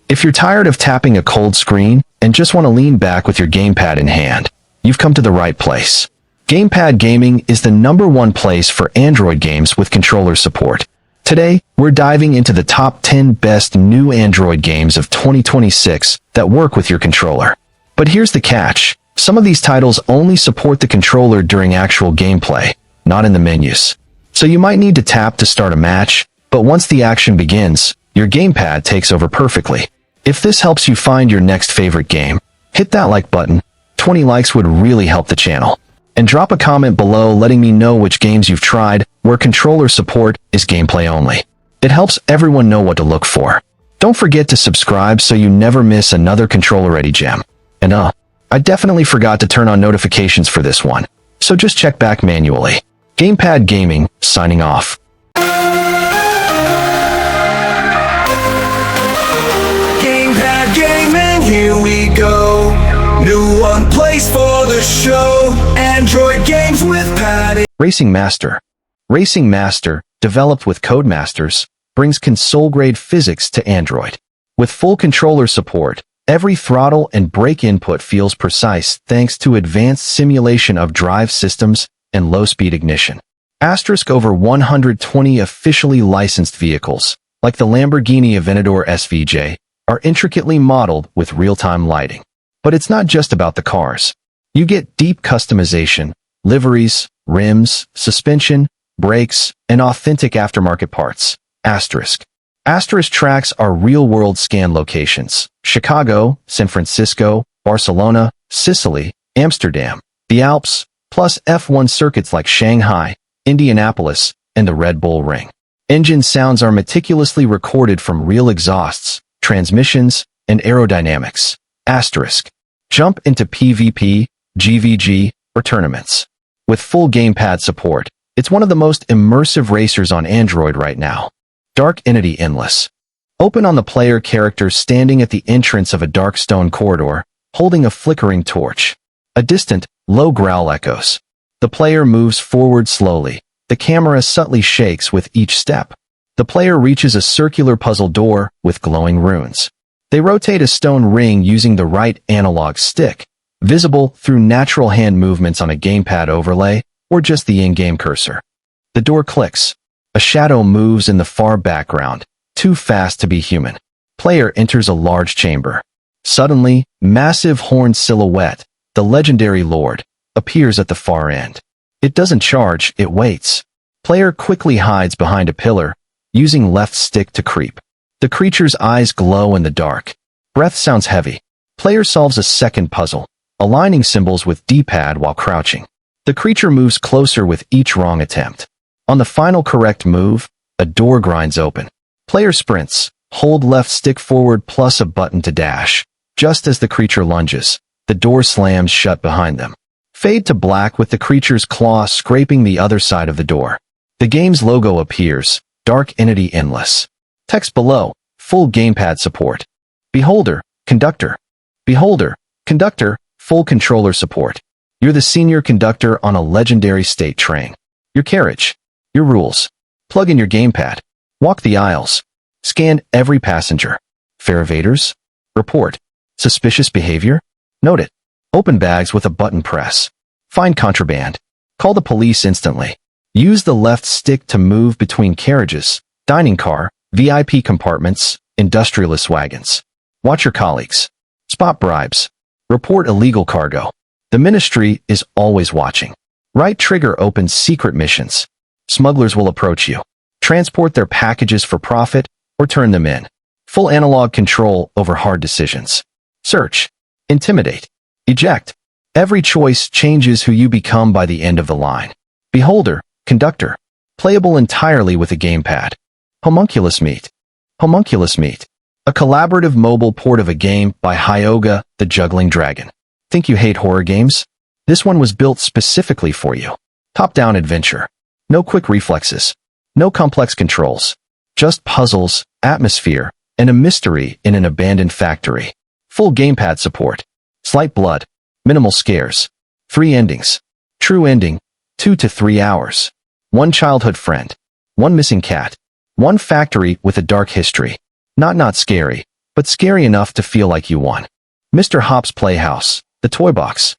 If you're tired of tapping a cold screen and just want to lean back with your gamepad in hand, you've come to the right place. Gamepad Gaming is the #1 place for Android games with controller support. Today, we're diving into the top 10 best new Android games of 2026 that work with your controller. But here's the catch. Some of these titles only support the controller during actual gameplay, not in the menus. So you might need to tap to start a match, but once the action begins, your gamepad takes over perfectly. If this helps you find your next favorite game, hit that like button. 20 likes would really help the channel. And drop a comment below letting me know which games you've tried where controller support is gameplay only. It helps everyone know what to look for. Don't forget to subscribe so you never miss another controller-ready gem. And I definitely forgot to turn on notifications for this one, so just check back manually. Gamepad Gaming, signing off. Gamepad Gaming, here we go. New one place for the show. Android games with Patty. Racing Master. Racing Master, developed with Codemasters, brings console-grade physics to Android. With full controller support, every throttle and brake input feels precise thanks to advanced simulation of drive systems and low-speed ignition. Over 120 officially licensed vehicles, like the Lamborghini Aventador SVJ, are intricately modeled with real-time lighting. But it's not just about the cars. You get deep customization, liveries, rims, suspension, brakes, and authentic aftermarket parts. Asterisk tracks are real-world scan locations: Chicago, San Francisco, Barcelona, Sicily, Amsterdam, the Alps, plus F1 circuits like Shanghai, Indianapolis, and the Red Bull Ring. Engine sounds are meticulously recorded from real exhausts, transmissions, and aerodynamics. Asterisk. Jump into PvP, GVG, or tournaments. With full gamepad support, it's one of the most immersive racers on Android right now. Dark Entity Endless. Open on the player character standing at the entrance of a dark stone corridor, holding a flickering torch. A distant, low growl echoes. The player moves forward slowly. The camera subtly shakes with each step. The player reaches a circular puzzle door with glowing runes. They rotate a stone ring using the right analog stick, visible through natural hand movements on a gamepad overlay or just the in-game cursor. The door clicks. A shadow moves in the far background, too fast to be human. Player enters a large chamber. Suddenly, massive horned silhouette, the legendary Lord, appears at the far end. It doesn't charge, it waits. Player quickly hides behind a pillar, using left stick to creep. The creature's eyes glow in the dark. Breath sounds heavy. Player solves a second puzzle, aligning symbols with D-pad while crouching. The creature moves closer with each wrong attempt. On the final correct move, a door grinds open. Player sprints, hold left stick forward plus a button to dash. Just as the creature lunges, the door slams shut behind them. Fade to black with the creature's claw scraping the other side of the door. The game's logo appears, Dark Entity Endless. Text below, full gamepad support. Beholder, Conductor. Beholder, Conductor, full controller support. You're the senior conductor on a legendary state train. Your carriage. Your rules. Plug in your gamepad. Walk the aisles. Scan every passenger. Fare evaders? Report. Suspicious behavior? Note it. Open bags with a button press. Find contraband. Call the police instantly. Use the left stick to move between carriages, dining car, VIP compartments, industrialist wagons. Watch your colleagues. Spot bribes. Report illegal cargo. The ministry is always watching. Right trigger opens secret missions. Smugglers will approach you. Transport their packages for profit or turn them in. Full analog control over hard decisions. Search. Intimidate. Eject. Every choice changes who you become by the end of the line. Beholder, Conductor. Playable entirely with a gamepad. Homunculus MEAT. Homunculus MEAT. A collaborative mobile port of a game by Hyoga, the Juggling Dragon. Think you hate horror games? This one was built specifically for you. Top-down adventure. No quick reflexes. No complex controls. Just puzzles, atmosphere, and a mystery in an abandoned factory. Full gamepad support. Slight blood. Minimal scares. 3 endings. True ending. 2 to 3 hours. 1 childhood friend. 1 missing cat. 1 factory with a dark history. Not scary. but scary enough to feel like you won. Mr. Hop's Playhouse, the Toybox.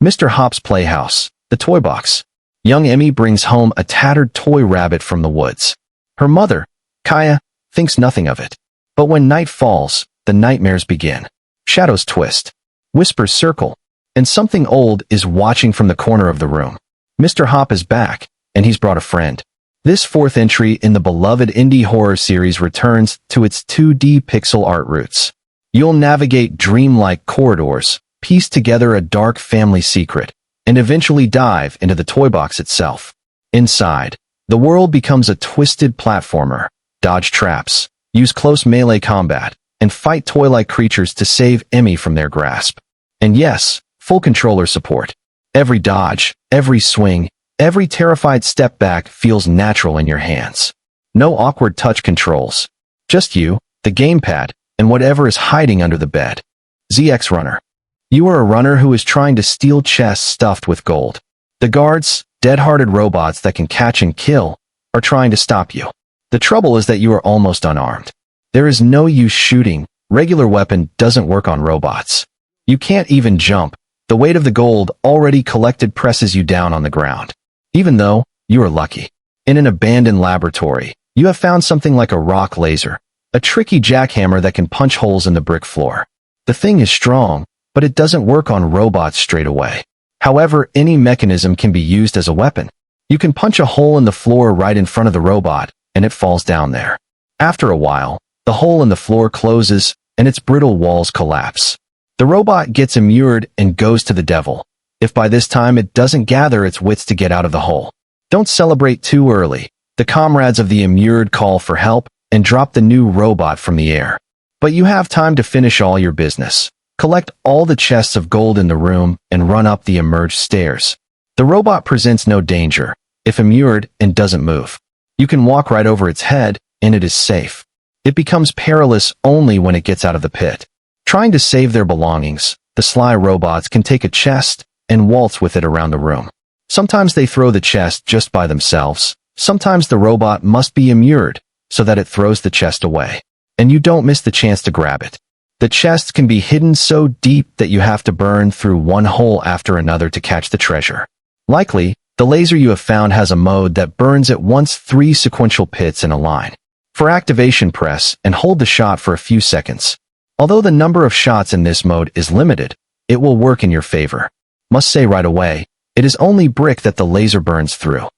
Mr. Hop's Playhouse, the Toybox. Young Emmy brings home a tattered toy rabbit from the woods. Her mother, Kaya, thinks nothing of it. But when night falls, the nightmares begin. Shadows twist. Whispers circle. And something old is watching from the corner of the room. Mr. Hop is back, and he's brought a friend. This fourth entry in the beloved indie horror series returns to its 2D pixel art roots. You'll navigate dreamlike corridors, piece together a dark family secret, and eventually dive into the toy box itself. Inside, the world becomes a twisted platformer. Dodge traps, use close melee combat, and fight toy-like creatures to save Emmy from their grasp. And yes, full controller support. Every dodge, every swing, every terrified step back feels natural in your hands. No awkward touch controls. Just you, the gamepad, and whatever is hiding under the bed. ZX Runner. You are a runner who is trying to steal chests stuffed with gold. The guards, dead-hearted robots that can catch and kill, are trying to stop you. The trouble is that you are almost unarmed. There is no use shooting. Regular weapon doesn't work on robots. You can't even jump. The weight of the gold already collected presses you down on the ground. Even though you are lucky. In an abandoned laboratory, you have found something like a rock laser, a tricky jackhammer that can punch holes in the brick floor. The thing is strong, but it doesn't work on robots straight away. However, any mechanism can be used as a weapon. You can punch a hole in the floor right in front of the robot, and it falls down there. After a while, the hole in the floor closes, and its brittle walls collapse. The robot gets immured and goes to the devil, if by this time it doesn't gather its wits to get out of the hole. Don't celebrate too early. The comrades of the immured call for help and drop the new robot from the air. But you have time to finish all your business. Collect all the chests of gold in the room and run up the emerged stairs. The robot presents no danger, if immured and doesn't move. You can walk right over its head, and it is safe. It becomes perilous only when it gets out of the pit. Trying to save their belongings, the sly robots can take a chest and waltz with it around the room. Sometimes they throw the chest just by themselves. Sometimes the robot must be immured, so that it throws the chest away. And you don't miss the chance to grab it. The chests can be hidden so deep that you have to burn through one hole after another to catch the treasure. Likely, the laser you have found has a mode that burns at once 3 sequential pits in a line. For activation, press and hold the shot for a few seconds. Although the number of shots in this mode is limited, it will work in your favor. Must say right away, it is only brick that the laser burns through.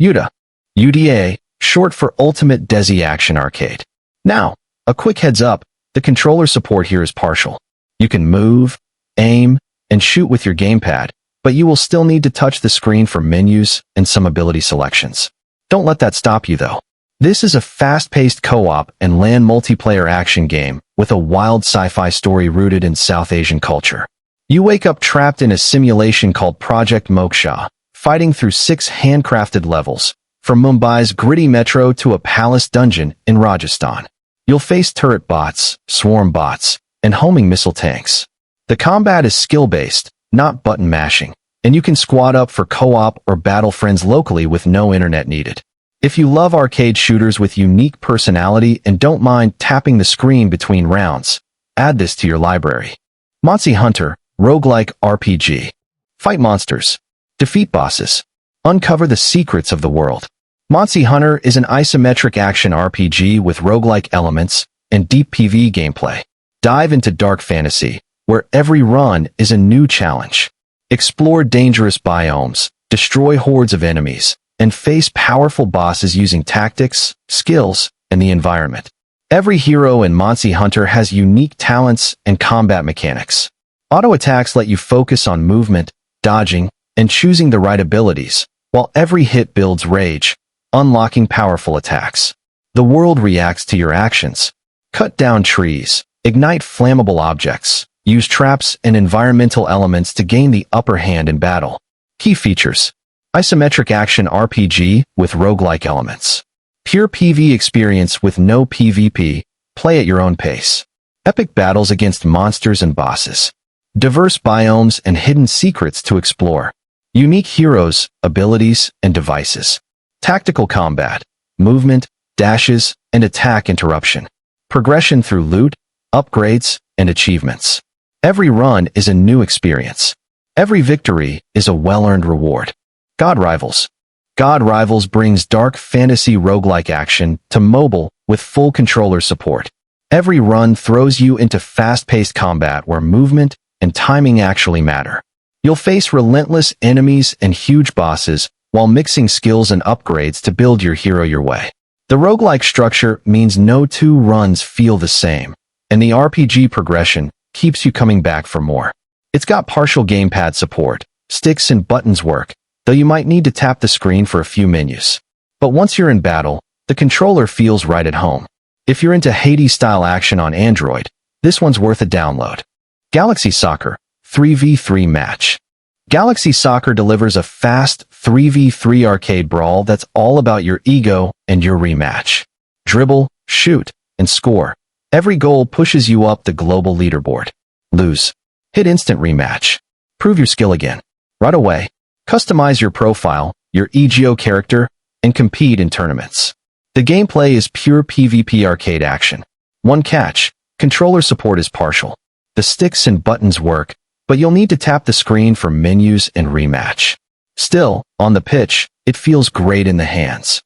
UDAA, short for Ultimate Desi Action Arcade. Now, a quick heads up, the controller support here is partial. You can move, aim, and shoot with your gamepad, but you will still need to touch the screen for menus and some ability selections. Don't let that stop you though. This is a fast-paced co-op and LAN multiplayer action game with a wild sci-fi story rooted in South Asian culture. You wake up trapped in a simulation called Project Moksha, fighting through 6 handcrafted levels, from Mumbai's gritty metro to a palace dungeon in Rajasthan. You'll face turret bots, swarm bots, and homing missile tanks. The combat is skill-based, not button mashing, and you can squad up for co-op or battle friends locally with no internet needed. If you love arcade shooters with unique personality and don't mind tapping the screen between rounds, add this to your library. Mansi Hunter, Roguelike RPG. Fight monsters. Defeat bosses. Uncover the secrets of the world. Mansi Hunter is an isometric action RPG with roguelike elements and deep PvE gameplay. Dive into dark fantasy, where every run is a new challenge. Explore dangerous biomes, destroy hordes of enemies, and face powerful bosses using tactics, skills, and the environment. Every hero in Mansi Hunter has unique talents and combat mechanics. Auto attacks let you focus on movement, dodging, and choosing the right abilities, while every hit builds rage, unlocking powerful attacks. The world reacts to your actions. Cut down trees, ignite flammable objects, use traps and environmental elements to gain the upper hand in battle. Key features: isometric action RPG with roguelike elements. Pure PvE experience with no PvP, play at your own pace. Epic battles against monsters and bosses. Diverse biomes and hidden secrets to explore. Unique heroes, abilities, and devices. Tactical combat, movement, dashes, and attack interruption. Progression through loot, upgrades, and achievements. Every run is a new experience. Every victory is a well-earned reward. God Rivals. God Rivals brings dark fantasy roguelike action to mobile with full controller support. Every run throws you into fast-paced combat where movement and timing actually matter. You'll face relentless enemies and huge bosses while mixing skills and upgrades to build your hero your way. The roguelike structure means no two runs feel the same, and the RPG progression keeps you coming back for more. It's got partial gamepad support, sticks and buttons work, though you might need to tap the screen for a few menus. But once you're in battle, the controller feels right at home. If you're into Hades-style action on Android, this one's worth a download. Galaxy Soccer 3v3 Match. Galaxy Soccer delivers a fast 3v3 arcade brawl that's all about your ego and your rematch. Dribble, shoot, and score. Every goal pushes you up the global leaderboard. Lose. Hit instant rematch. Prove your skill again. Right away. Customize your profile, your EGO character, and compete in tournaments. The gameplay is pure PvP arcade action. One catch, controller support is partial. The sticks and buttons work, but you'll need to tap the screen for menus and rematch. Still, on the pitch, it feels great in the hands.